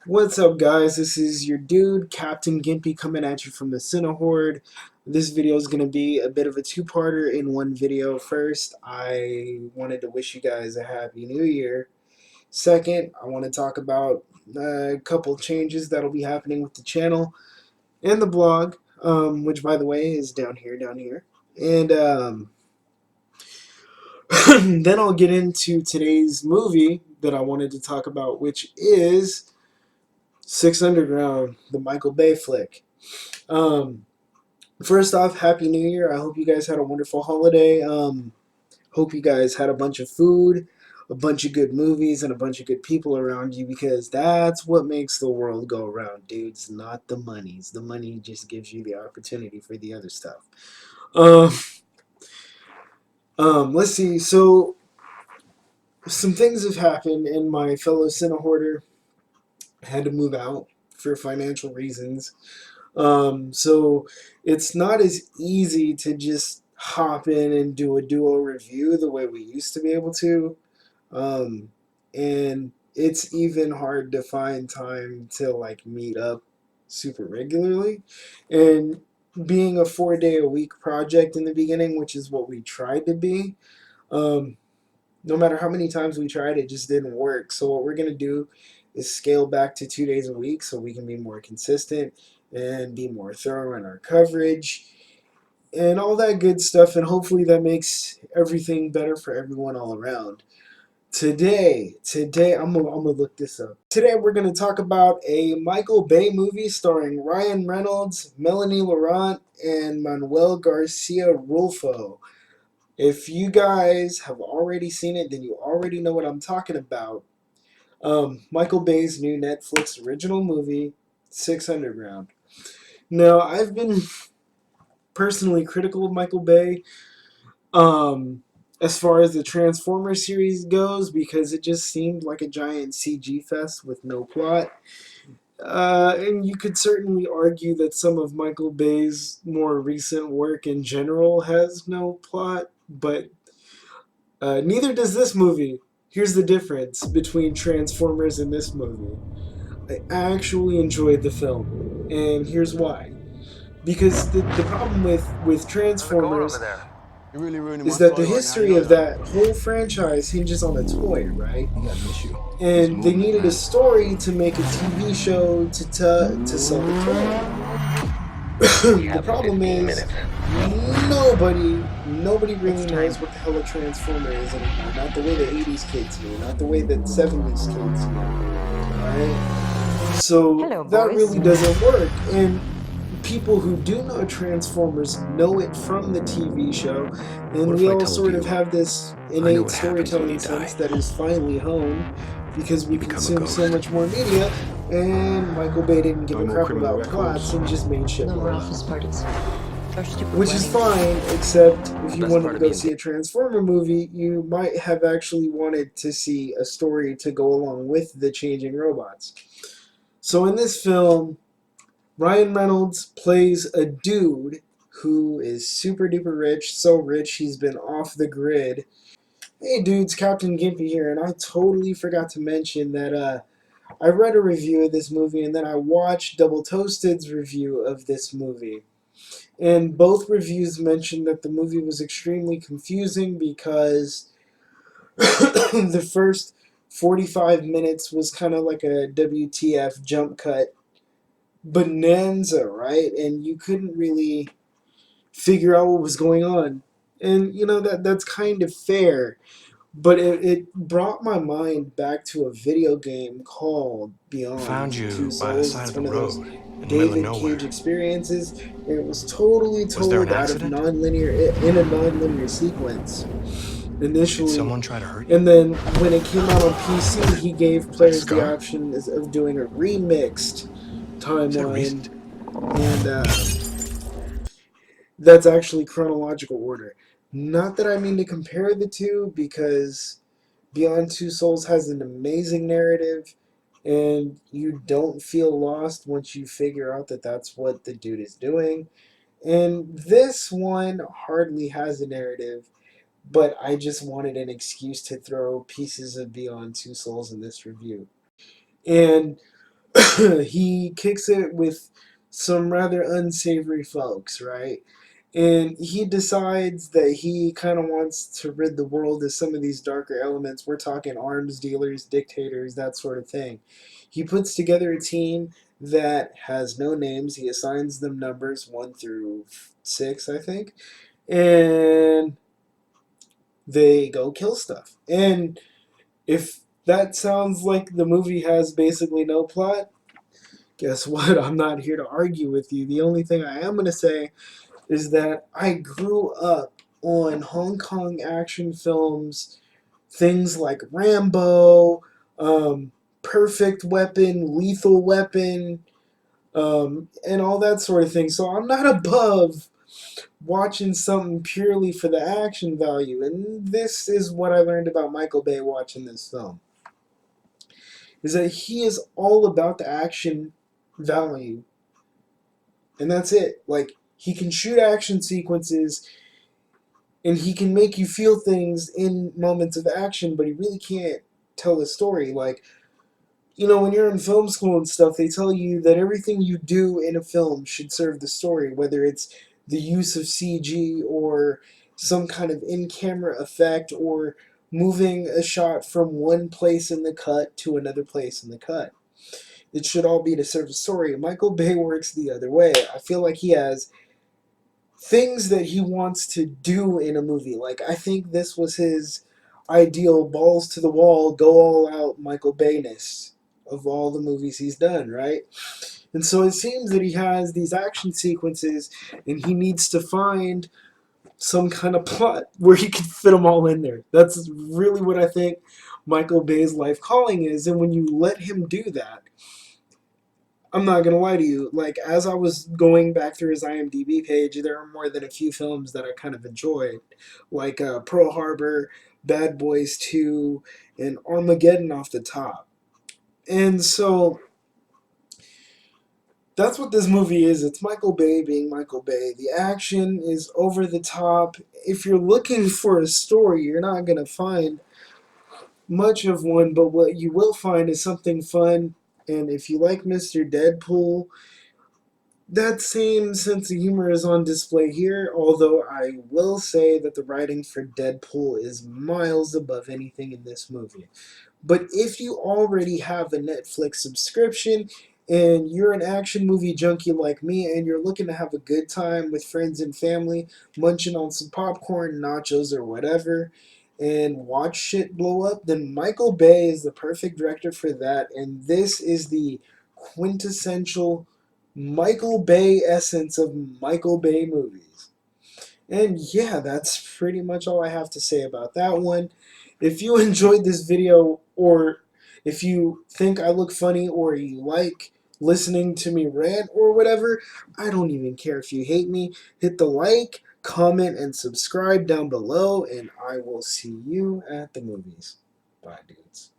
What's up, guys? This is your dude, Captain Gimpy, coming at you from the Cinehorde. This video is going to be a bit of a two-parter in one video. First, I wanted to wish you guys a Happy New Year. Second, I want to talk about a couple changes that'll be happening with the channel and the blog, which, by the way, is down here. And then I'll get into today's movie that I wanted to talk about, which is Six Underground, the Michael Bay flick. First off, Happy New Year. I hope you guys had a wonderful holiday. Hope you guys had a bunch of food, a bunch of good movies, and a bunch of good people around you, because that's what makes the world go around, dudes, not the monies. The money just gives you the opportunity for the other stuff. Um, let's see. So, some things have happened, and my fellow Cinehorder had to move out for financial reasons. So it's not as easy to just hop in and do a duo review the way we used to be able to. And it's even hard to find time to like meet up super regularly. And being a 4-day-a-week project in the beginning, which is what we tried to be, no matter how many times we tried, it just didn't work. So what we're going to do is scale back to 2 days a week so we can be more consistent and be more thorough in our coverage and all that good stuff, and hopefully that makes everything better for everyone all around. Today, I'm gonna look this up. Today we're gonna talk about a Michael Bay movie starring Ryan Reynolds, Melanie Laurent, and Manuel Garcia Rulfo. If you guys have already seen it, then you already know what I'm talking about. Michael Bay's new Netflix original movie, Six Underground. Now, I've been personally critical of Michael Bay as far as the Transformers series goes, because it just seemed like a giant CG fest with no plot. And you could certainly argue that some of Michael Bay's more recent work in general has no plot, but neither does this movie. Here's the difference between Transformers and this movie. I actually enjoyed the film, and here's why. Because the problem with Transformers You're really ruining is my that the story right now. You history know of that. that whole franchise hinges on a toy, right? You got an issue. There's And they movement, needed a man. story to make a TV show to sell the toy. The problem is nobody really knows what the hell a transformer is anymore. Not the way the 80s kids do, not the way that 70s kids do. Alright? So Hello, that boys. really doesn't work. And people who do know Transformers know it from the TV show, and What if we I all told sort you of have this I know innate what happens when you storytelling sense die? that is finely honed because we You become a consume so ghost. much more media, and Michael Bay didn't give No a more crap criminal about records. plots and just made shit No more blow up. office parties. Or stupid Which is weddings. fine, except if you Best wanted part to of go being see a Transformer movie, you might have actually wanted to see a story to go along with the changing robots. So in this film, Ryan Reynolds plays a dude who is super duper rich, so rich he's been off the grid. Hey dudes, Captain Gimpy here, and I totally forgot to mention that I read a review of this movie, and then I watched Double Toasted's review of this movie. And both reviews mentioned that the movie was extremely confusing because the first 45 minutes was kind of like a WTF jump cut bonanza, right? And you couldn't really figure out what was going on. And you know that's kind of fair, but it brought my mind back to a video game called Found Beyond Two you by the Souls. side It's of the one of those road in the middle of David Cage nowhere. experiences, and it was totally Was there an told out of accident? in a non-linear sequence Did initially. someone try to hurt you? And then when it came out on PC, he gave Was that players the scum? option of doing a remixed Is that timeline, recent? and that's actually chronological order. Not that I mean to compare the two, because Beyond Two Souls has an amazing narrative, and you don't feel lost once you figure out that that's what the dude is doing. And this one hardly has a narrative, but I just wanted an excuse to throw pieces of Beyond Two Souls in this review. And he kicks it with some rather unsavory folks, right? And he decides that he kind of wants to rid the world of some of these darker elements. We're talking arms dealers, dictators, that sort of thing. He puts together a team that has no names. He assigns them numbers 1 through 6, I think. And they go kill stuff. And if that sounds like the movie has basically no plot, guess what? I'm not here to argue with you. The only thing I am going to say is that I grew up on Hong Kong action films, things like Rambo, Perfect Weapon, Lethal Weapon, and all that sort of thing. So I'm not above watching something purely for the action value. And this is what I learned about Michael Bay watching this film. Is that he is all about the action value. And that's it. Like, he can shoot action sequences and he can make you feel things in moments of action, but he really can't tell a story. Like, when you're in film school and stuff, they tell you that everything you do in a film should serve the story, whether it's the use of CG or some kind of in-camera effect or moving a shot from one place in the cut to another place in the cut. It should all be to serve a story. Michael Bay works the other way. I feel like he has things that he wants to do in a movie. Like, I think this was his ideal balls to the wall, go all out Michael Bay-ness of all the movies he's done, right? And so it seems that he has these action sequences and he needs to find some kind of plot where he can fit them all in there. That's really what I think Michael Bay's life calling is. And when you let him do that, I'm not gonna lie to you. Like, as I was going back through his IMDb page, there are more than a few films that I kind of enjoyed, like Pearl Harbor, Bad Boys 2, and Armageddon off the top. And so that's what this movie is. It's Michael Bay being Michael Bay. The action is over the top. If you're looking for a story, you're not gonna find much of one, but what you will find is something fun. And if you like Mr. Deadpool, that same sense of humor is on display here, although I will say that the writing for Deadpool is miles above anything in this movie. But if you already have a Netflix subscription and you're an action movie junkie like me and you're looking to have a good time with friends and family, munching on some popcorn, nachos, or whatever, and watch shit blow up, then Michael Bay is the perfect director for that, and this is the quintessential Michael Bay essence of Michael Bay movies. And yeah, that's pretty much all I have to say about that one. If you enjoyed this video, or if you think I look funny, or you like listening to me rant or whatever, I don't even care if you hate me. Hit the like, comment, and subscribe down below, and I will see you at the movies. Bye, dudes.